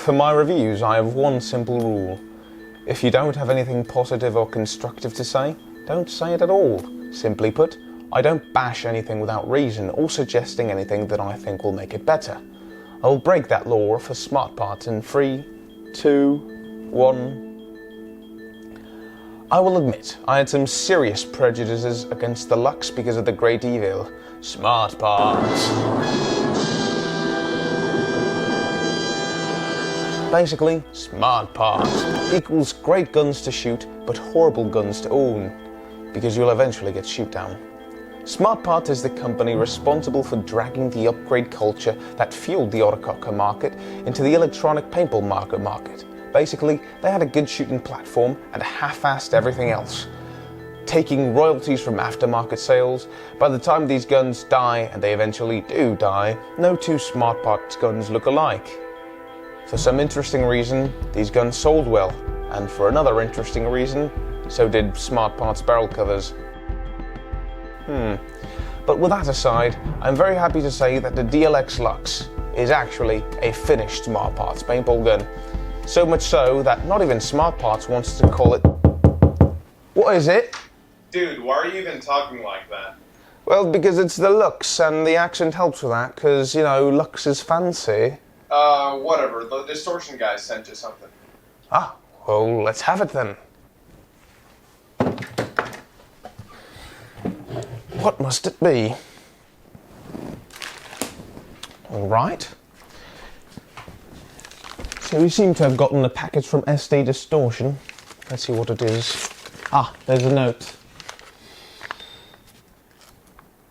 For my reviews, I have one simple rule. If you don't have anything positive or constructive to say, don't say it at all. Simply put, I don't bash anything without reason or suggesting anything that I think will make it better. I will break that law for smart parts in 3, 2, 1. I will admit, I had some serious prejudices against the Luxe because of the great evil, smart parts. Basically, smart parts equals great guns to shoot, but horrible guns to own, because you'll eventually get shoot down. Smart Parts is the company responsible for dragging the upgrade culture that fueled the autococker market into the electronic paintball market. Basically, they had a good shooting platform and half-assed everything else, taking royalties from aftermarket sales. By the time these guns die, and they eventually do die, no two Smart Parts guns look alike. For some interesting reason, these guns sold well, and for another interesting reason, so did Smart Parts barrel covers. But with that aside, I'm very happy to say that the DLX Luxe is actually a finished Smart Parts paintball gun. So much so that not even Smart Parts wants to call it... What is it? Dude, why are you even talking like that? Well, because it's the Luxe, and the accent helps with that, because, you know, Luxe is fancy. Whatever. The distortion guy sent you something. Ah, well, let's have it then. What must it be? All right. So we seem to have gotten a package from SD Distortion. Let's see what it is. Ah, there's a note.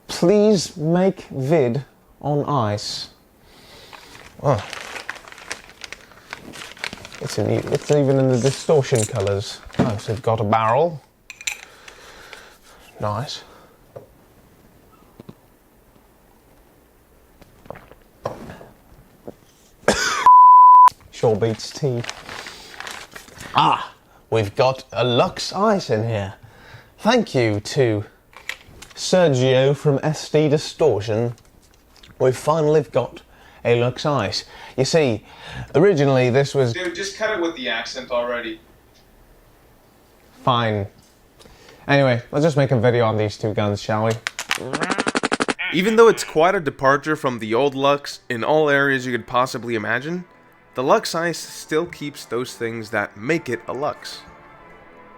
Please make vid on ice. Oh. It's even in the distortion colours. Oh, so it's got a barrel. Nice. Sure beats tea. Ah, we've got a Luxe ICE in here. Thank you to Sergio from SD Distortion. We've finally got a Luxe ICE. You see, originally this was... Dude, just cut it with the accent already. Fine. Anyway, let's just make a video on these two guns, shall we? Even though it's quite a departure from the old Luxe in all areas you could possibly imagine, the Luxe ICE still keeps those things that make it a Luxe.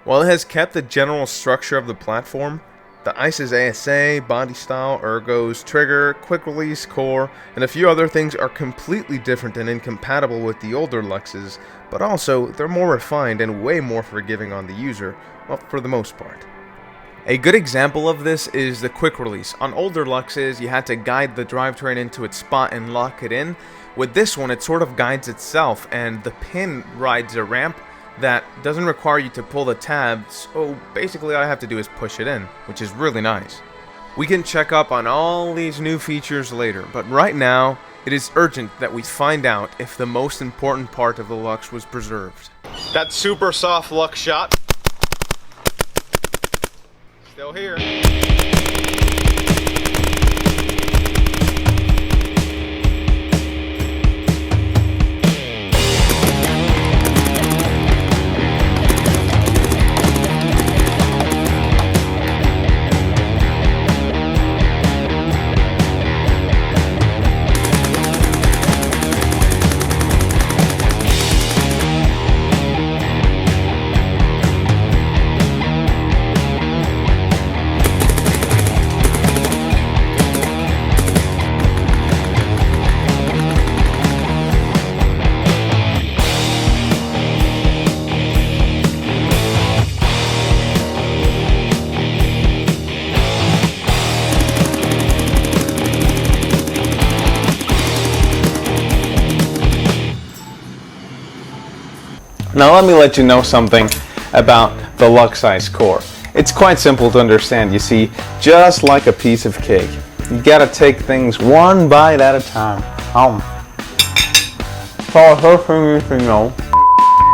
While it has kept the general structure of the platform, the ICE's ASA, body style, ergos, trigger, quick release, core, and a few other things are completely different and incompatible with the older Luxes, but also they're more refined and way more forgiving on the user, well, for the most part. A good example of this is the quick release. On older Luxes, you had to guide the drivetrain into its spot and lock it in. With this one, it sort of guides itself, and the pin rides a ramp that doesn't require you to pull the tab, so basically all I have to do is push it in, which is really nice. We can check up on all these new features later, but right now, it is urgent that we find out if the most important part of the Luxe was preserved. That super soft Luxe shot. Still here. Now let me let you know something about the Luxe ICE core. It's quite simple to understand, you see, just like a piece of cake. You gotta take things one bite at a time. So the first thing you need to know.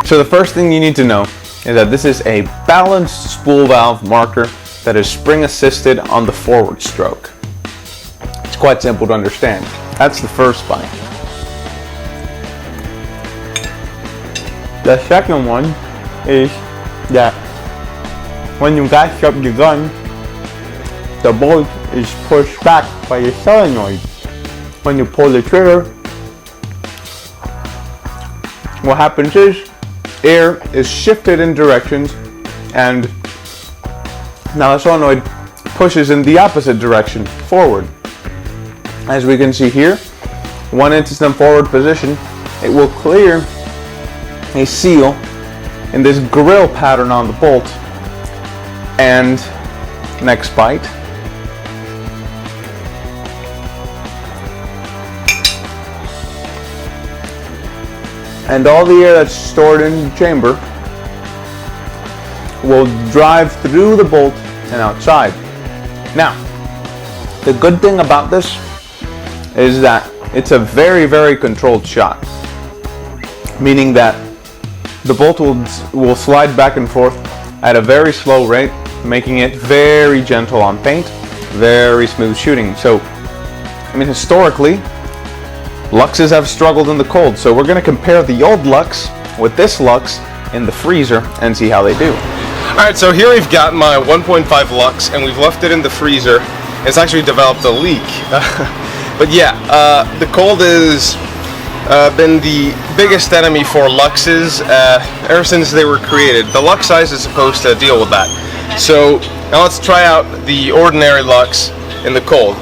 So the first thing you need to know is that this is a balanced spool valve marker that is spring assisted on the forward stroke. It's quite simple to understand. That's the first bite. The second one is that when you gas up the gun, the bolt is pushed back by the solenoid. When you pull the trigger, what happens is air is shifted in directions, and now the solenoid pushes in the opposite direction, forward. As we can see here, one instant forward position, it will clear a seal in this grill pattern on the bolt. And next bite, and all the air that's stored in the chamber will drive through the bolt and outside. Now, the good thing about this is that it's a very, very controlled shot, meaning that the bolt will slide back and forth at a very slow rate, making it very gentle on paint, very smooth shooting. So, I mean, historically, Luxes have struggled in the cold, so we're going to compare the old Lux with this Lux in the freezer and see how they do. Alright, so here we've got my 1.5 Lux, and we've left it in the freezer. It's actually developed a leak. But yeah, the cold has been the biggest enemy for Luxes ever since they were created. The Luxe ICE is supposed to deal with that. So now let's try out the ordinary Lux in the cold.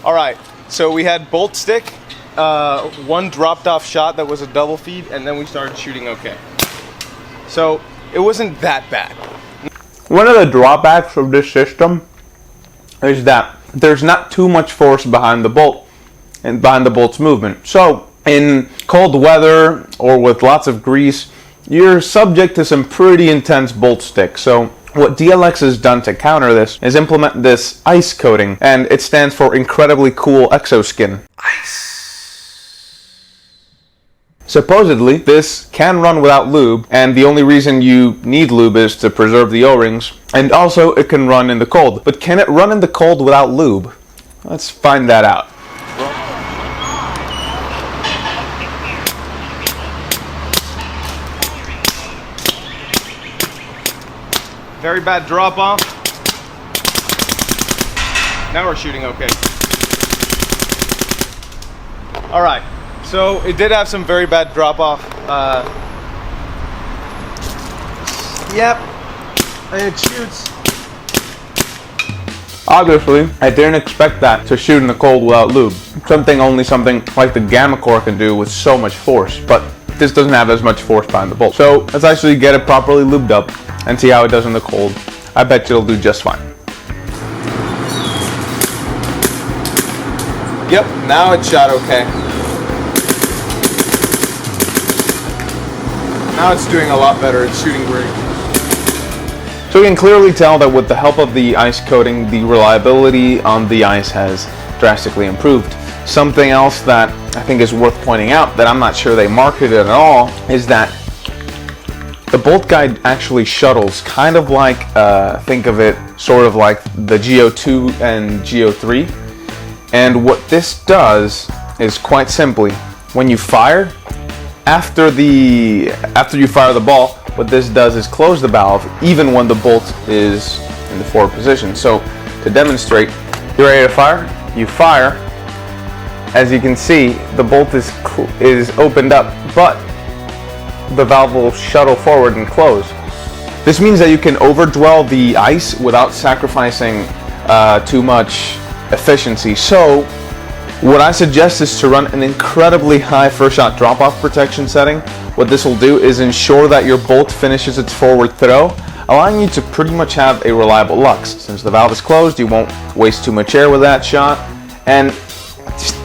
Alright, so we had bolt stick, one dropped off shot that was a double feed, and then we started shooting okay. So it wasn't that bad. One of the drawbacks of this system is that there's not too much force behind the bolt and behind the bolt's movement. So in cold weather or with lots of grease, you're subject to some pretty intense bolt stick. So what DLX has done to counter this is implement this ice coating, and it stands for Incredibly Cool Exoskin. Ice. Supposedly, this can run without lube, and the only reason you need lube is to preserve the O-rings, and also it can run in the cold. But can it run in the cold without lube? Let's find that out. Very bad drop off. Now we're shooting okay. Alright, so it did have some very bad drop off. Yep, and it shoots. Obviously, I didn't expect that to shoot in the cold without lube. Something like the Gamma Core can do with so much force, but this doesn't have as much force behind the bolt. So let's actually get it properly lubed up and see how it does in the cold. I bet you it'll do just fine. Yep, now it shot okay. Now it's doing a lot better. It's shooting great. So we can clearly tell that with the help of the ice coating, the reliability on the ice has drastically improved. Something else that I think is worth pointing out that I'm not sure they marketed at all is that the bolt guide actually shuttles, kind of like, think of it sort of like the GO2 and GO3. And what this does is quite simply, when you fire, after you fire the ball, what this does is close the valve even when the bolt is in the forward position. So to demonstrate, you're ready to fire, you fire. As you can see, the bolt is opened up, but the valve will shuttle forward and close. This means that you can overdwell the ice without sacrificing too much efficiency. So what I suggest is to run an incredibly high first shot drop-off protection setting. What this will do is ensure that your bolt finishes its forward throw, allowing you to pretty much have a reliable Lux. Since the valve is closed, you won't waste too much air with that shot, and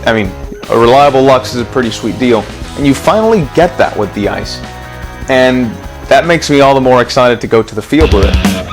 I mean, a reliable Lux is a pretty sweet deal, and you finally get that with the ice, and that makes me all the more excited to go to the field with it.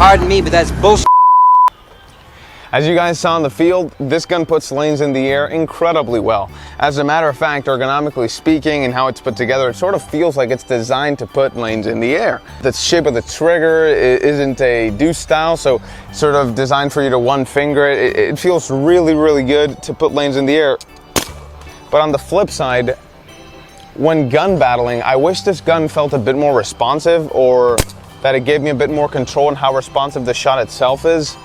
Pardon me, but that's bullshit. As you guys saw in the field, this gun puts lanes in the air incredibly well. As a matter of fact, ergonomically speaking and how it's put together, it sort of feels like it's designed to put lanes in the air. The shape of the trigger isn't a deuce style, so sort of designed for you to one finger it. It feels really, really good to put lanes in the air. But on the flip side, when gun battling, I wish this gun felt a bit more responsive, or that it gave me a bit more control in how responsive the shot itself is.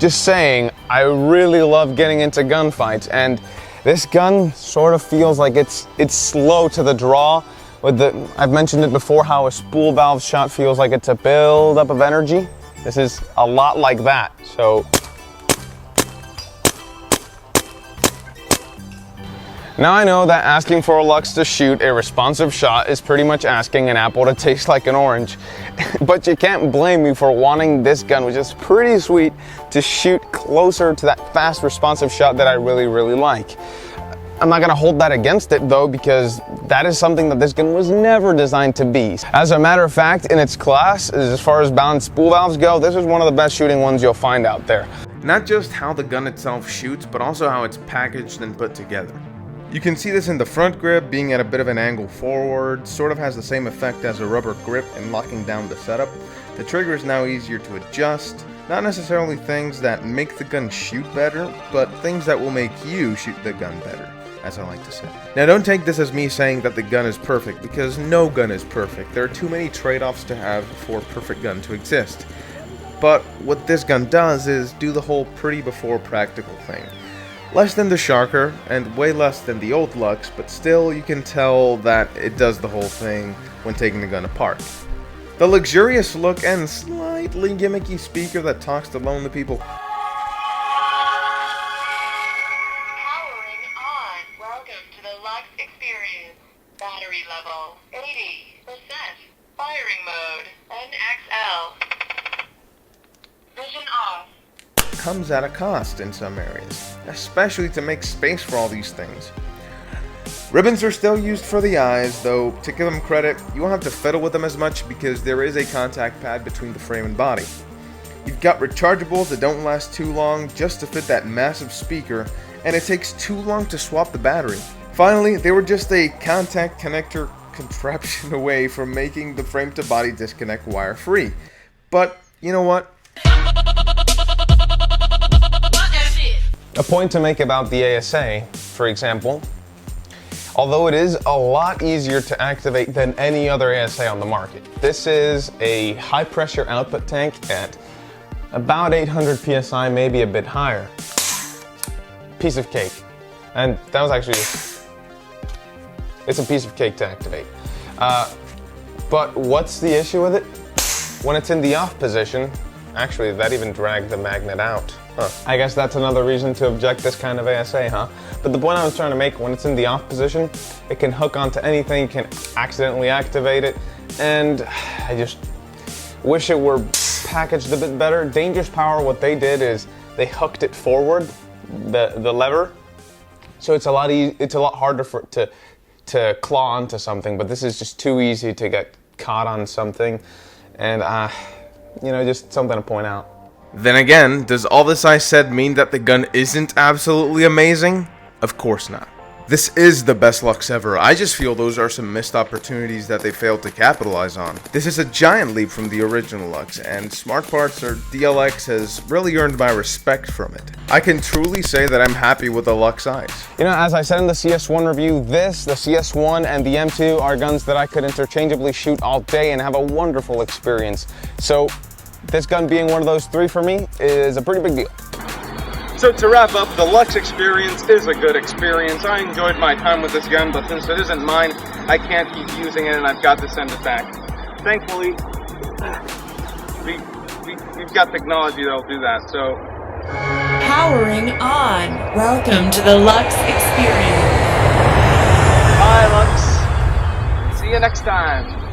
Just saying, I really love getting into gunfights, and this gun sort of feels like it's slow to the draw. I've mentioned it before, how a spool valve shot feels like it's a build-up of energy. This is a lot like that, so. Now I know that asking for a Luxe to shoot a responsive shot is pretty much asking an apple to taste like an orange. But you can't blame me for wanting this gun, which is pretty sweet, to shoot closer to that fast responsive shot that I really, really like. I'm not gonna hold that against it though, because that is something that this gun was never designed to be. As a matter of fact, in its class, as far as balanced spool valves go, this is one of the best shooting ones you'll find out there. Not just how the gun itself shoots, but also how it's packaged and put together. You can see this in the front grip being at a bit of an angle forward, sort of has the same effect as a rubber grip in locking down the setup. The trigger is now easier to adjust, not necessarily things that make the gun shoot better, but things that will make you shoot the gun better, as I like to say. Now don't take this as me saying that the gun is perfect, because no gun is perfect. There are too many trade-offs to have for a perfect gun to exist. But what this gun does is do the whole pretty before practical thing. Less than the Sharker, and way less than the old Luxe, but still you can tell that it does the whole thing when taking the gun apart. The luxurious look and slightly gimmicky speaker that talks to lonely people. Powering on. Welcome to the Luxe experience. Battery level 80%. Firing mode NXL. Vision off. Comes at a cost in some areas, especially to make space for all these things. Ribbons are still used for the eyes, though to give them credit, you won't have to fiddle with them as much because there is a contact pad between the frame and body. You've got rechargeables that don't last too long just to fit that massive speaker, and it takes too long to swap the battery. Finally, they were just a contact connector contraption away from making the frame to body disconnect wire free. But you know what? A point to make about the ASA, for example, although it is a lot easier to activate than any other ASA on the market. This is a high pressure output tank at about 800 PSI, maybe a bit higher. Piece of cake. And that was actually it's a piece of cake to activate. But what's the issue with it? When it's in the off position, actually that even dragged the magnet out. I guess that's another reason to object this kind of ASA, huh? But the point I was trying to make, when it's in the off position, it can hook onto anything, can accidentally activate it, and I just wish it were packaged a bit better. Dangerous Power, what they did is they hooked it forward, the lever, so it's a lot harder to claw onto something, but this is just too easy to get caught on something, and you know, just something to point out. Then again, does all this I said mean that the gun isn't absolutely amazing? Of course not. This is the best Luxe ever. I just feel those are some missed opportunities that they failed to capitalize on. This is a giant leap from the original Luxe, and Smart Parts or DLX has really earned my respect from it. I can truly say that I'm happy with the Luxe ICE. You know, as I said in the CS1 review, the CS1 and the M2 are guns that I could interchangeably shoot all day and have a wonderful experience. So this gun being one of those three for me is a pretty big deal. So to wrap up, the Luxe experience is a good experience. I enjoyed my time with this gun, but since it isn't mine, I can't keep using it and I've got to send it back. Thankfully, we've got technology that'll do that, so. Powering on. Welcome to the Luxe experience. Bye, Luxe. See you next time.